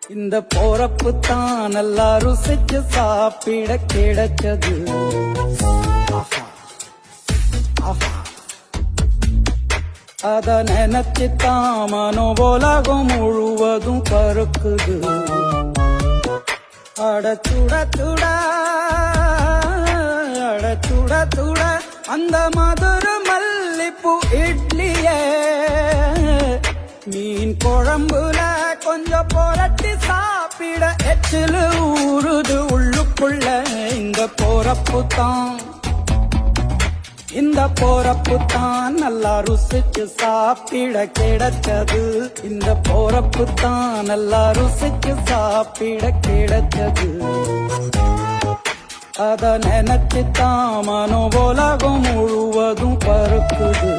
இந்த போறப்பு தான் நல்லா ருசிச்சு சாப்பிட கிடைச்சது. அத நினைச்சுத்தான் மனோபோலகம் முழுவதும் பருக்குது. அடச்சுட சுட அடச்சுட சுட அந்த மதுர மல்லிப்பூ இட்லியே மீன் குழம்புல கொஞ்சம் புரட்டி சாப்பிட எச்சிலு ஊறுது உள்ளுக்குள்ள. இந்த போறப்பு தான் நல்லா ருசிச்சு சாப்பிட கிடைச்சது. இந்த போறப்பு தான் நல்லா ருசிச்சு சாப்பிட கிடைச்சது. அத நினைச்சுத்தான் மனோபோலகம் முழுவதும் பருக்குது.